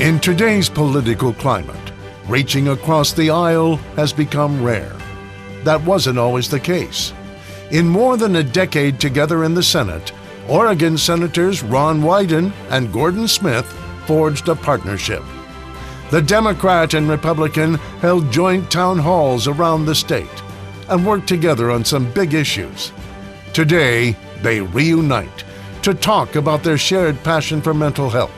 In today's political climate, reaching across the aisle has become rare. That wasn't always the case. In more than a decade together in the Senate, Oregon Senators Ron Wyden and Gordon Smith forged a partnership. The Democrat and Republican held joint town halls around the state and worked together on some big issues. Today, they reunite to talk about their shared passion for mental health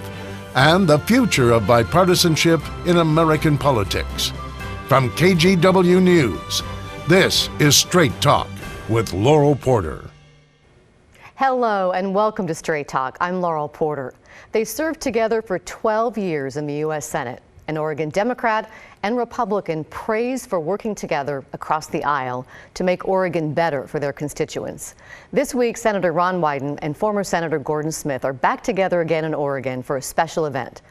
and the future of bipartisanship in American politics. From KGW News, this is Straight Talk with Laural Porter. Hello and welcome to Straight Talk. I'm Laural Porter. They served together for 12 years in the U.S. Senate. An Oregon Democrat and Republican praised for working together across the aisle to make Oregon better for their constituents. This week, Senator Ron Wyden and former Senator Gordon Smith are back together again in Oregon for a special event.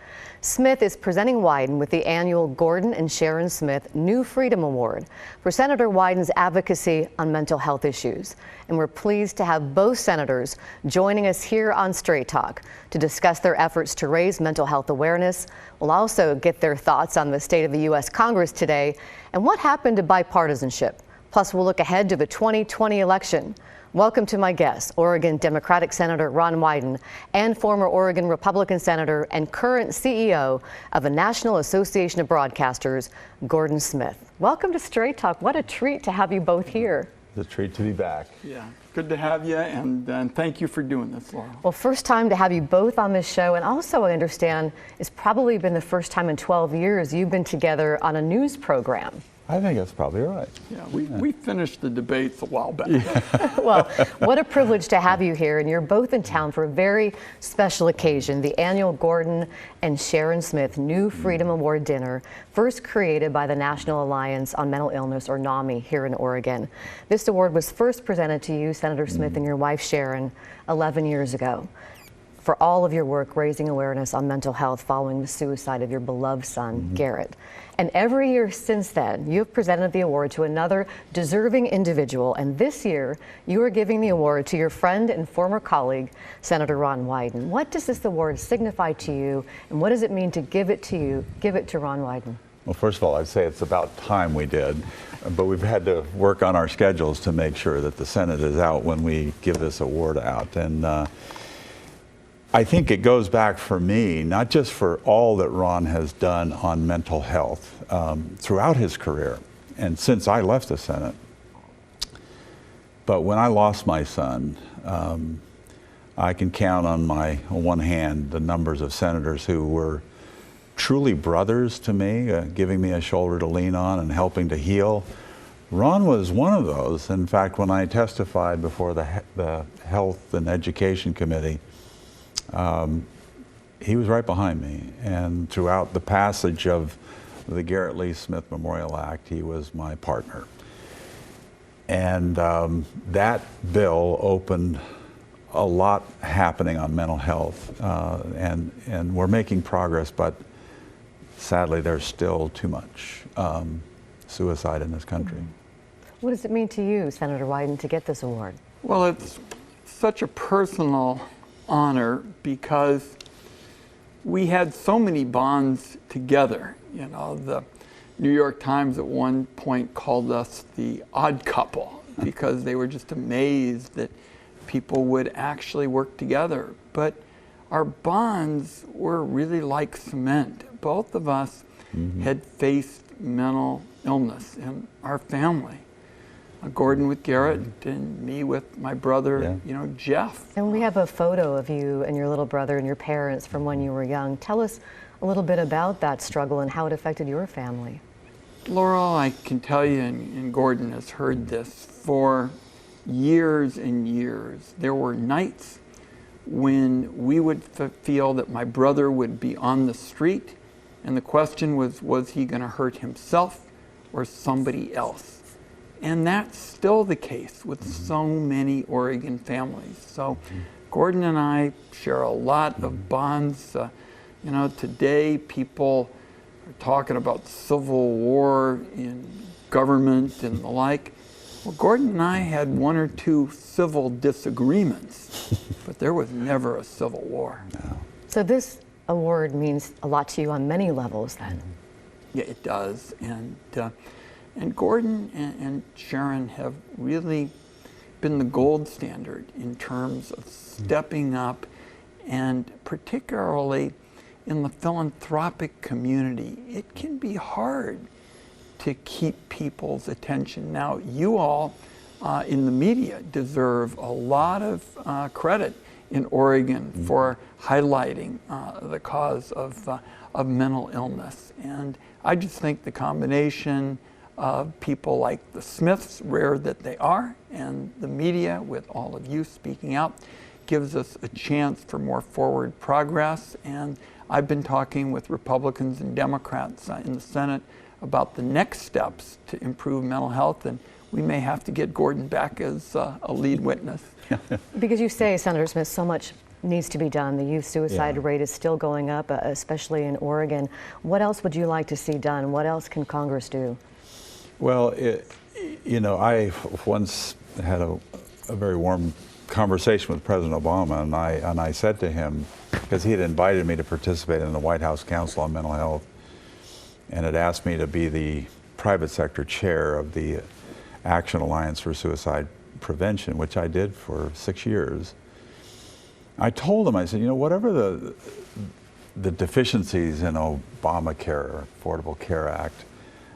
Smith is presenting Wyden with the annual Gordon and Sharon Smith New Freedom Award for Senator Wyden's advocacy on mental health issues. And we're pleased to have both senators joining us here on Straight Talk to discuss their efforts to raise mental health awareness. We'll also get their thoughts on the state of the U.S. Congress today and what happened to bipartisanship. Plus, we'll look ahead to the 2020 election. Welcome to my guests, Oregon Democratic Senator Ron Wyden and former Oregon Republican Senator and current CEO of the National Association of Broadcasters, Gordon Smith. Welcome to Straight Talk. What a treat to have you both here. It's a treat to be back. Yeah, good to have you, and thank you for doing this, Laura. Well, first time to have you both on this show, and also I understand it's probably been the first time in 12 years you've been together on a news program. I think that's probably right. Yeah, we finished the debates a while back. Yeah. Well, what a privilege to have you here, and you're both in town for a very special occasion, the annual Gordon and Sharon Smith New Freedom Award Dinner, first created by the National Alliance on Mental Illness, or NAMI, here in Oregon. This award was first presented to you, Senator Smith, and your wife Sharon, 11 years ago, for all of your work raising awareness on mental health following the suicide of your beloved son, Garrett. And every year since then, you have presented the award to another deserving individual. And this year, you are giving the award to your friend and former colleague, Senator Ron Wyden. What does this award signify to you, and what does it mean to give it to Ron Wyden? Well, first of all, I'd say it's about time we did, but we've had to work on our schedules to make sure that the Senate is out when we give this award out. And I think it goes back for me, not just for all that Ron has done on mental health throughout his career and since I left the Senate, but when I lost my son, I can count on one hand the numbers of senators who were truly brothers to me, giving me a shoulder to lean on and helping to heal. Ron was one of those. In fact, when I testified before the Health and Education Committee, he was right behind me, and throughout the passage of the Garrett Lee Smith Memorial Act, he was my partner. And that bill opened a lot happening on mental health, and we're making progress, but sadly there's still too much suicide in this country. What does it mean to you, Senator Wyden, to get this award? Well, it's such a personal honor because we had so many bonds together. You know, the New York Times at one point called us the odd couple because they were just amazed that people would actually work together. But our bonds were really like cement. Both of us had faced mental illness in our family. Gordon with Garrett and me with my brother, Jeff. And we have a photo of you and your little brother and your parents from when you were young. Tell us a little bit about that struggle and how it affected your family. Laurel, I can tell you, and Gordon has heard this, for years and years, there were nights when we would feel that my brother would be on the street, and the question was he going to hurt himself or somebody else? And that's still the case with so many Oregon families. So Gordon and I share a lot of bonds. Today people are talking about civil war in government and the like. Well, Gordon and I had one or two civil disagreements, but there was never a civil war. So this award means a lot to you on many levels then. Yeah, it does. And Gordon and Sharon have really been the gold standard in terms of stepping up, and particularly in the philanthropic community. It can be hard to keep people's attention. Now, you all in the media deserve a lot of credit in Oregon for highlighting the cause of mental illness. And I just think the combination of people like the Smiths, rare that they are, and the media, with all of you speaking out, gives us a chance for more forward progress. And I've been talking with Republicans and Democrats in the Senate about the next steps to improve mental health, and we may have to get Gordon back as a lead witness. Because you say, Senator Smith, so much needs to be done. The youth suicide rate is still going up, especially in Oregon. What else would you like to see done? What else can Congress do? Well, you know, I once had a very warm conversation with President Obama, and I said to him, because he had invited me to participate in the White House Council on Mental Health, and had asked me to be the private sector chair of the Action Alliance for Suicide Prevention, which I did for 6 years. I told him, I said, you know, whatever the deficiencies in Obamacare, Affordable Care Act,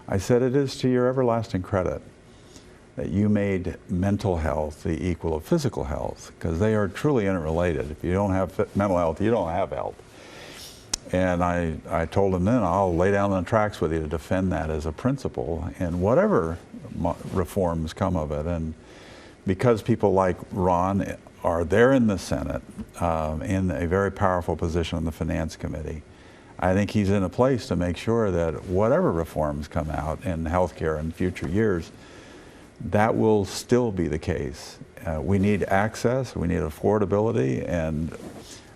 I said, it is to your everlasting credit that you made mental health the equal of physical health, because they are truly interrelated. If you don't have mental health, you don't have health. And I told him then, I'll lay down the tracks with you to defend that as a principle, and whatever reforms come of it. And because people like Ron are there in the Senate, in a very powerful position on the Finance Committee, I think he's in a place to make sure that whatever reforms come out in healthcare in future years, that will still be the case. We need access, we need affordability, and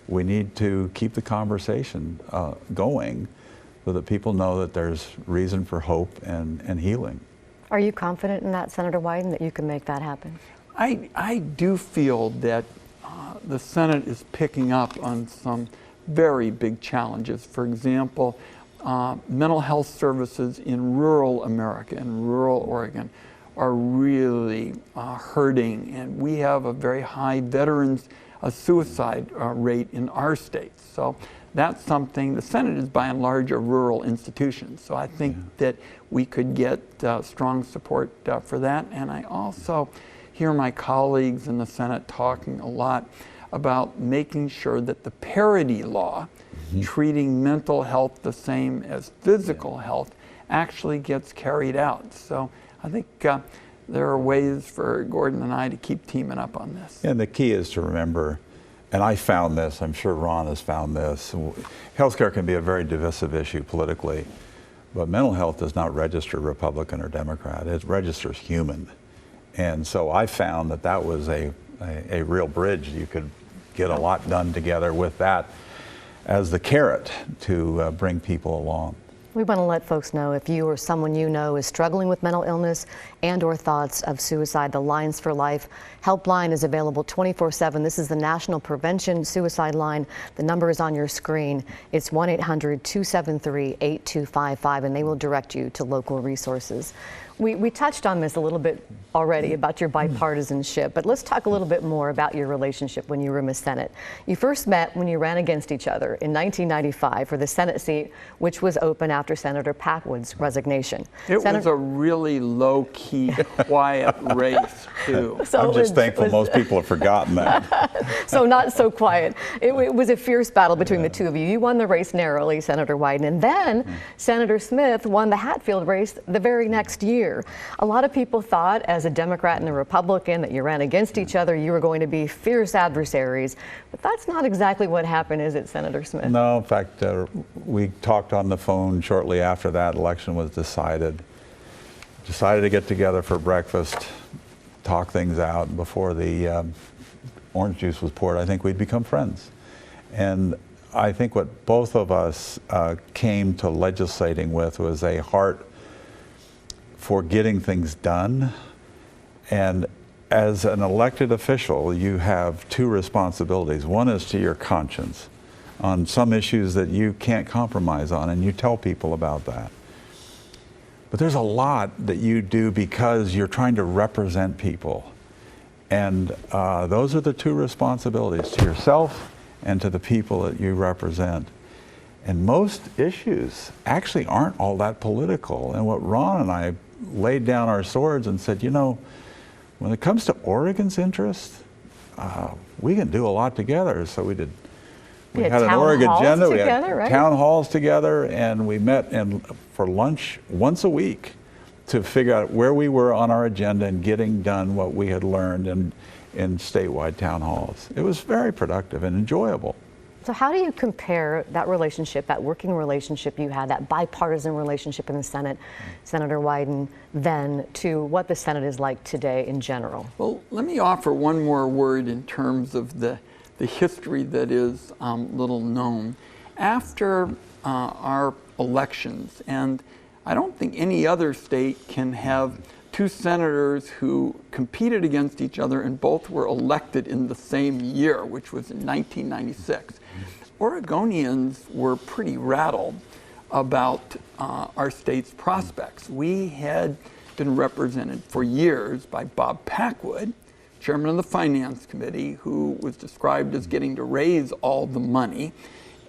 we need to keep the conversation going so that people know that there's reason for hope and healing. Are you confident in that, Senator Wyden, that you can make that happen? I do feel that the Senate is picking up on some very big challenges. For example, mental health services in rural America, in rural Oregon, are really hurting, and we have a very high veterans suicide rate in our state. So that's something. The Senate is by and large a rural institution, so I think that we could get strong support for that. And I also hear my colleagues in the Senate talking a lot about making sure that the parity law, treating mental health the same as physical health, actually gets carried out. So I think there are ways for Gordon and I to keep teaming up on this. And the key is to remember, and I found this, I'm sure Ron has found this, healthcare can be a very divisive issue politically, but mental health does not register Republican or Democrat, it registers human. And so I found that that was a real bridge. You could get a lot done together with that as the carrot to bring people along. We want to let folks know, if you or someone you know is struggling with mental illness and or thoughts of suicide, the Lines for Life helpline is available 24/7. This is the National Prevention Suicide Line. The number is on your screen. It's 1-800-273-8255, and they will direct you to local resources. We touched on this a little bit already about your bipartisanship, but let's talk a little bit more about your relationship when you were in the Senate. You first met when you ran against each other in 1995 for the Senate seat, which was open after Senator Packwood's resignation. It was a really low-key, quiet race, too. So I'm just thankful most people have forgotten that. So not so quiet. It was a fierce battle between the two of you. You won the race narrowly, Senator Wyden, and then Senator Smith won the Hatfield race the very next year. A lot of people thought, as a Democrat and a Republican, that you ran against each other, you were going to be fierce adversaries, but that's not exactly what happened, is it, Senator Smith? No, in fact, we talked on the phone shortly after that election was decided to get together for breakfast, talk things out, and before the orange juice was poured, I think we'd become friends. And I think what both of us came to legislating with was a heart for getting things done. And as an elected official, you have two responsibilities. One is to your conscience. on some issues that you can't compromise on, and you tell people about that. But there's a lot that you do because you're trying to represent people. And those are the two responsibilities, to yourself and to the people that you represent. And most issues actually aren't all that political. And what Ron and I laid down our swords and said, you know, when it comes to Oregon's interest, we can do a lot together. So we did. We had an Oregon agenda. We had town halls together, and we met for lunch once a week to figure out where we were on our agenda and getting done what we had learned in statewide town halls. It was very productive and enjoyable. So how do you compare that relationship, that working relationship you had, that bipartisan relationship in the Senate, Senator Wyden, then to what the Senate is like today in general? Well, let me offer one more word in terms of the history that is little known. After our elections, and I don't think any other state can have two senators who competed against each other and both were elected in the same year, which was in 1996. Oregonians were pretty rattled about our state's prospects. We had been represented for years by Bob Packwood, chairman of the Finance Committee, who was described as getting to raise all the money,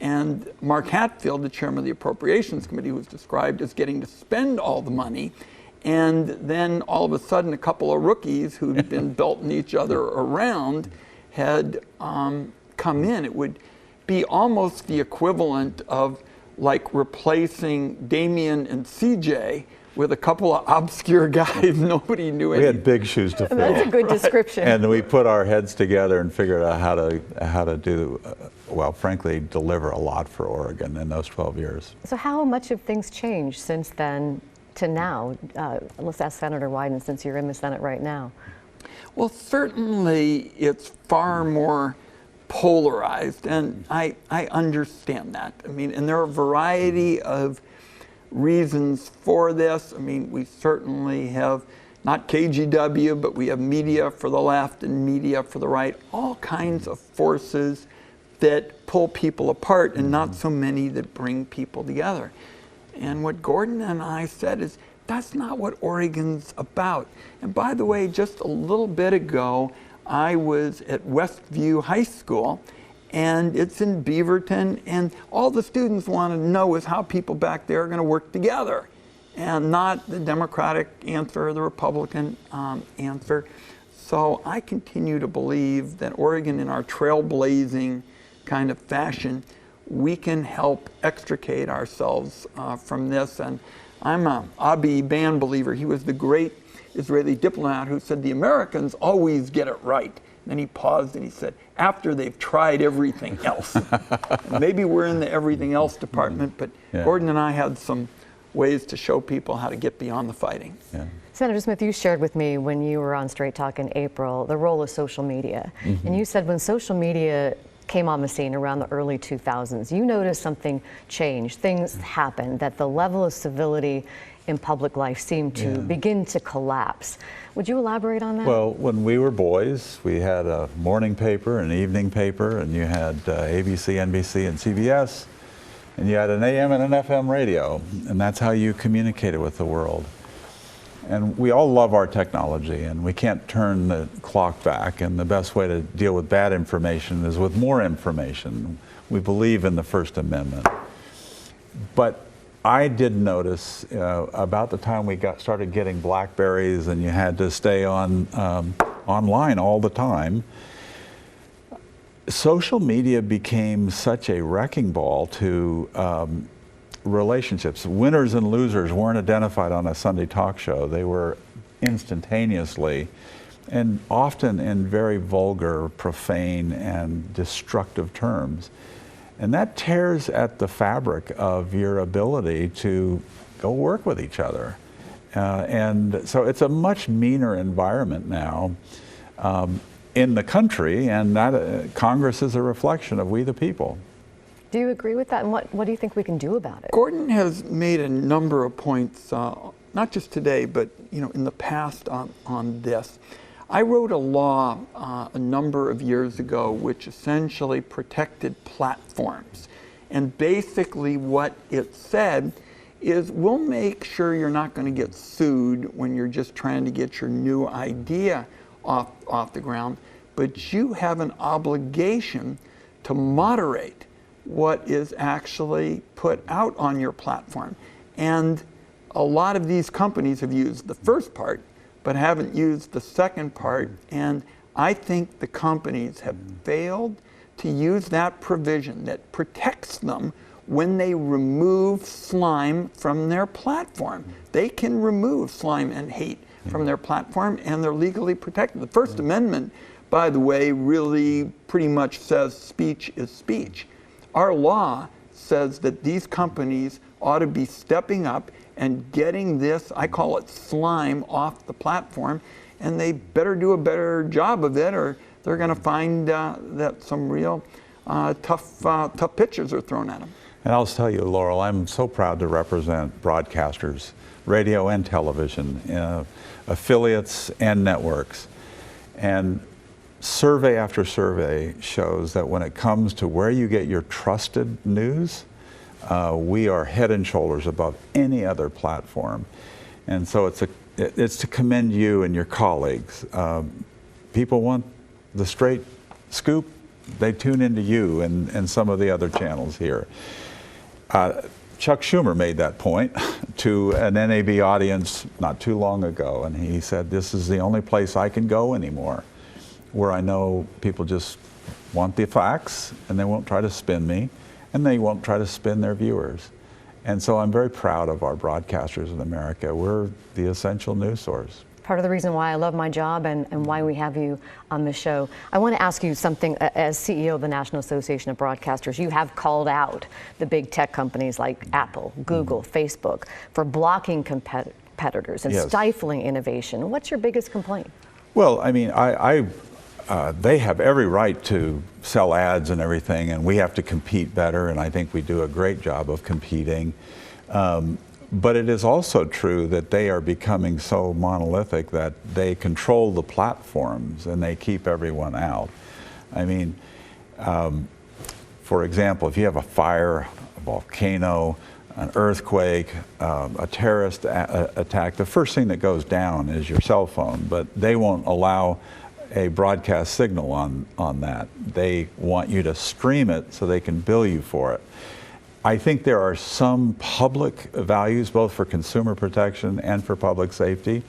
and Mark Hatfield, the chairman of the Appropriations Committee, who was described as getting to spend all the money. And then all of a sudden, a couple of rookies who'd been belting each other around had come in. It would be almost the equivalent of like replacing Damien and CJ with a couple of obscure guys nobody knew anything. We had big shoes to fill. That's a good description. And we put our heads together and figured out how to do, well, frankly, deliver a lot for Oregon in those 12 years. So how much have things changed since then to now? Let's ask Senator Wyden, since you're in the Senate right now. Well, certainly it's far more polarized, and I understand that. I mean, and there are a variety of reasons for this. I mean, we certainly have not KGW, but we have media for the left and media for the right, all kinds of forces that pull people apart and not so many that bring people together. And what Gordon and I said is, that's not what Oregon's about. And by the way, just a little bit ago, I was at Westview High School, and it's in Beaverton, and all the students want to know is how people back there are going to work together, and not the Democratic answer or the Republican answer. So I continue to believe that Oregon, in our trailblazing kind of fashion, we can help extricate ourselves from this. And I'm a Abi Ban believer. He was the great Israeli diplomat who said the Americans always get it right. And then he paused and he said, after they've tried everything else. Maybe we're in the everything else department, but yeah. Gordon and I had some ways to show people how to get beyond the fighting. Yeah. Senator Smith, you shared with me when you were on Straight Talk in April the role of social media. Mm-hmm. And you said when social media came on the scene around the early 2000s, you noticed something changed, things happened, that the level of civility in public life seemed to begin to collapse. Would you elaborate on that? Well, when we were boys, we had a morning paper, an evening paper, and you had ABC, NBC, and CBS, and you had an AM and an FM radio, and that's how you communicated with the world. And we all love our technology, and we can't turn the clock back, and the best way to deal with bad information is with more information. We believe in the First Amendment. But I did notice about the time we started getting Blackberries and you had to stay on online all the time, social media became such a wrecking ball to relationships. Winners and losers weren't identified on a Sunday talk show. They were instantaneously and often in very vulgar, profane, and destructive terms. And that tears at the fabric of your ability to go work with each other. And so it's a much meaner environment now in the country, and that Congress is a reflection of we the people. Do you agree with that? And what do you think we can do about it? Gordon has made a number of points, not just today, but in the past on this. I wrote a law a number of years ago which essentially protected platforms. And basically what it said is we'll make sure you're not going to get sued when you're just trying to get your new idea off the ground, but you have an obligation to moderate what is actually put out on your platform. And a lot of these companies have used the first part, but haven't used the second part. And I think the companies have failed to use that provision that protects them when they remove slime from their platform. They can remove slime and hate from their platform, and they're legally protected. The First Amendment, by the way, really pretty much says speech is speech. Our law says that these companies ought to be stepping up and getting this, I call it slime, off the platform, and they better do a better job of it, or they're going to find that some real tough pitches are thrown at them. And I'll tell you, Laurel, I'm so proud to represent broadcasters, radio and television, affiliates and networks. And survey after survey shows that when it comes to where you get your trusted news, we are head and shoulders above any other platform. And so it's to commend you and your colleagues. People want the straight scoop. They tune into you and some of the other channels here. Chuck Schumer made that point to an NAB audience not too long ago, and he said, this is the only place I can go anymore where I know people just want the facts and they won't try to spin me and they won't try to spin their viewers. And so I'm very proud of our broadcasters in America. We're the essential news source. Part of the reason why I love my job and why we have you on the show. I want to ask you something. As CEO of the National Association of Broadcasters, you have called out the big tech companies like Apple, Google, Facebook for blocking competitors and stifling innovation. What's your biggest complaint? Well, I mean, they have every right to sell ads and everything, and we have to compete better, and I think we do a great job of competing. But it is also true that they are becoming so monolithic that they control the platforms and they keep everyone out. I mean, for example, if you have a fire, a volcano, an earthquake, a terrorist attack, the first thing that goes down is your cell phone, but they won't allow a broadcast signal on that. They want you to stream it so they can bill you for it. I think there are some public values, both for consumer protection and for public safety,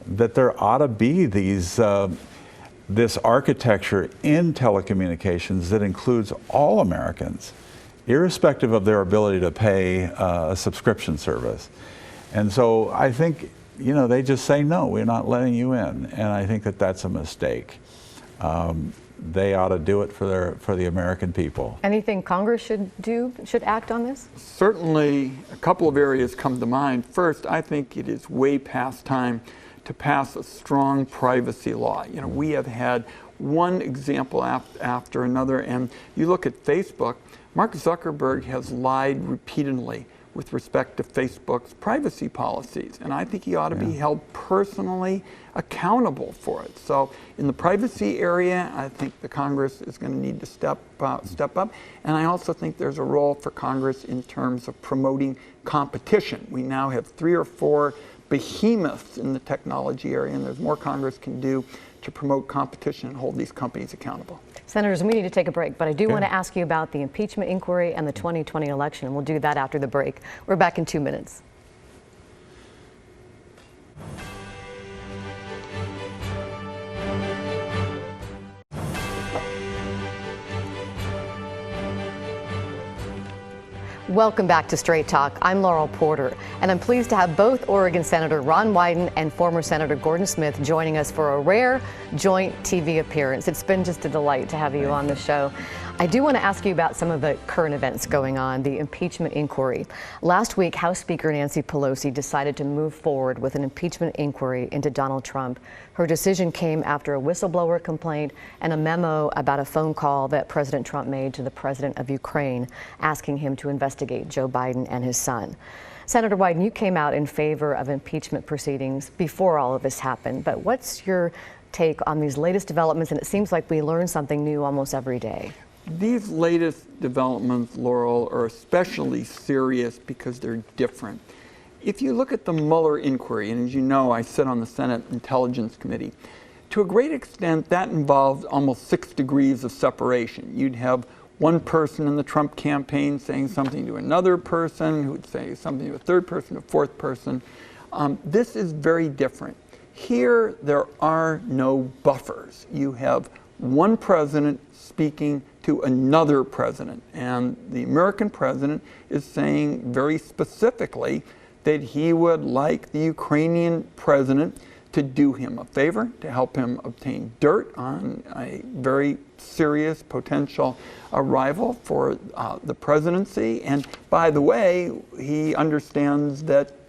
that there ought to be these, this architecture in telecommunications that includes all Americans, irrespective of their ability to pay a subscription service. And so I think, you know, they just say, no, we're not letting you in. And I think that that's a mistake. They ought to do it for the American people. Anything Congress should act on this? Certainly, a couple of areas come to mind. First, I think it is way past time to pass a strong privacy law. You know, we have had one example after another, and you look at Facebook, Mark Zuckerberg has lied repeatedly with respect to Facebook's privacy policies, and I think he ought to be held personally accountable for it. So in the privacy area, I think the Congress is going to need to step up, and I also think there's a role for Congress in terms of promoting competition. We now have 3 or 4 behemoths in the technology area, and there's more Congress can do to promote competition and hold these companies accountable. Senators, we need to take a break, but I do want to ask you about the impeachment inquiry and the 2020 election. We'll do that after the break. We're back in 2 minutes. Welcome back to Straight Talk. I'm Laural Porter, and I'm pleased to have both Oregon Senator Ron Wyden and former Senator Gordon Smith joining us for a rare joint TV appearance. It's been just a delight to have you on the show. I do want to ask you about some of the current events going on, the impeachment inquiry. Last week, House Speaker Nancy Pelosi decided to move forward with an impeachment inquiry into Donald Trump. Her decision came after a whistleblower complaint and a memo about a phone call that President Trump made to the president of Ukraine, asking him to investigate Joe Biden and his son. Senator Wyden, you came out in favor of impeachment proceedings before all of this happened, but what's your take on these latest developments? And it seems like we learn something new almost every day. These latest developments, Laurel, are especially serious because they're different. If you look at the Mueller inquiry, and as you know, I sit on the Senate Intelligence Committee, to a great extent, that involved almost 6 degrees of separation. You'd have one person in the Trump campaign saying something to another person, who would say something to a third person, a fourth person. This is very different. Here, there are no buffers. You have one president speaking to another president, and the American president is saying very specifically that he would like the Ukrainian president to do him a favor, to help him obtain dirt on a very serious potential rival for the presidency. And by the way, he understands that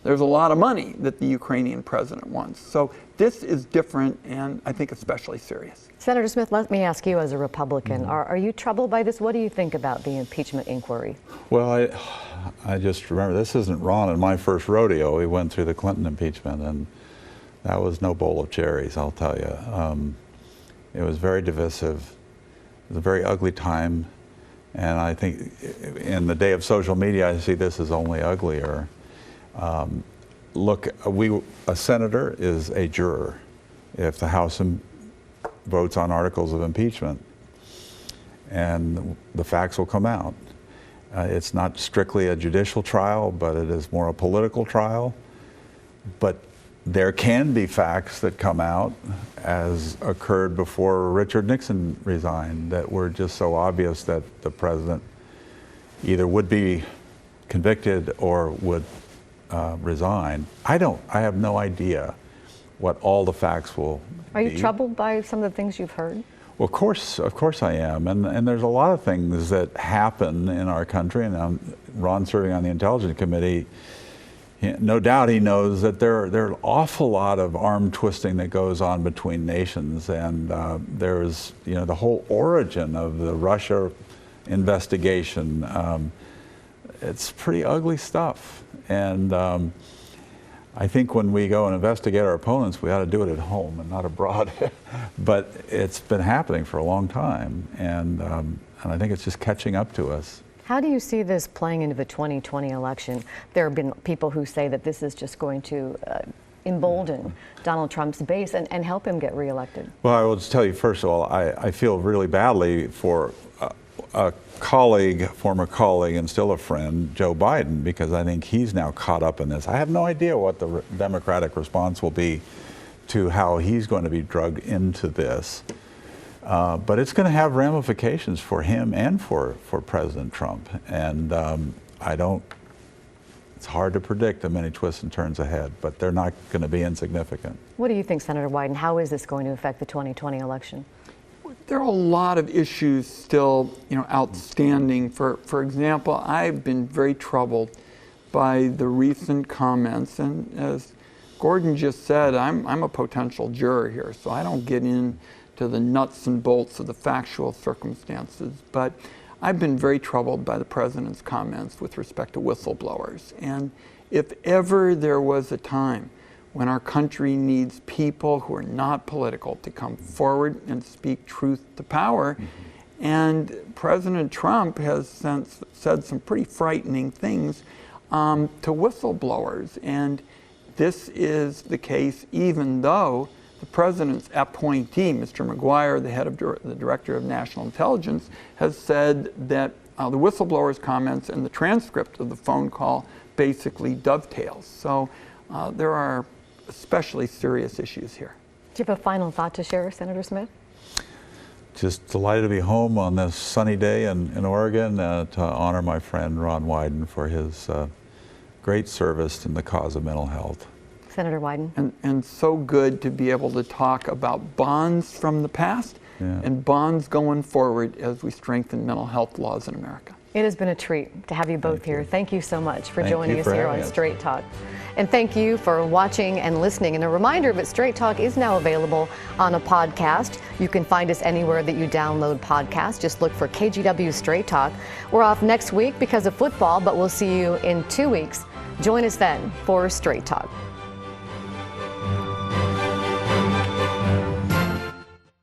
there's a lot of money that the Ukrainian president wants. So this is different and I think especially serious. Senator Smith, let me ask you as a Republican, are you troubled by this? What do you think about the impeachment inquiry? Well, I just remember this isn't Ron and my first rodeo. We went through the Clinton impeachment, and that was no bowl of cherries, I'll tell you. It was very divisive. It was a very ugly time, and I think in the day of social media, I see this as only uglier. Look, a senator is a juror. If the House votes on articles of impeachment, and the facts will come out. It's not strictly a judicial trial, but it is more a political trial. But there can be facts that come out, as occurred before Richard Nixon resigned, that were just so obvious that the president either would be convicted or would resign. I have no idea what all the facts will be. Are you troubled by some of the things you've heard? Well, of course I am, and there's a lot of things that happen in our country, and Ron serving on the Intelligence Committee, no doubt he knows that there are an awful lot of arm twisting that goes on between nations, and there's the whole origin of the Russia investigation. It's pretty ugly stuff, and I think when we go and investigate our opponents, we ought to do it at home and not abroad. But it's been happening for a long time, and I think it's just catching up to us. How do you see this playing into the 2020 election? There have been people who say that this is just going to embolden Donald Trump's base and help him get reelected. Well, I will just tell you, first of all, I feel really badly for a colleague, former colleague, and still a friend, Joe Biden, because I think he's now caught up in this. I have no idea what the Democratic response will be to how he's going to be drugged into this. But it's going to have ramifications for him and for President Trump. And it's hard to predict the many twists and turns ahead, but they're not going to be insignificant. What do you think, Senator Wyden? How is this going to affect the 2020 election? There are a lot of issues still, outstanding. For example, I've been very troubled by the recent comments, and as Gordon just said, I'm a potential juror here, so I don't get into the nuts and bolts of the factual circumstances. But I've been very troubled by the president's comments with respect to whistleblowers. And if ever there was a time when our country needs people who are not political to come forward and speak truth to power. And President Trump has said some pretty frightening things to whistleblowers. And this is the case even though the president's appointee, Mr. McGuire, the head of the Director of National Intelligence, has said that the whistleblower's comments and the transcript of the phone call basically dovetails. So there are especially serious issues here. Do you have a final thought to share, Senator Smith? Just delighted to be home on this sunny day in Oregon to honor my friend Ron Wyden for his great service in the cause of mental health. Senator Wyden. And so good to be able to talk about bonds from the past and bonds going forward as we strengthen mental health laws in America. It has been a treat to have you both here. Thank you so much for joining us for here on having us. Straight Talk. And thank you for watching and listening. And a reminder that Straight Talk is now available on a podcast. You can find us anywhere that you download podcasts. Just look for KGW Straight Talk. We're off next week because of football, but we'll see you in 2 weeks. Join us then for Straight Talk.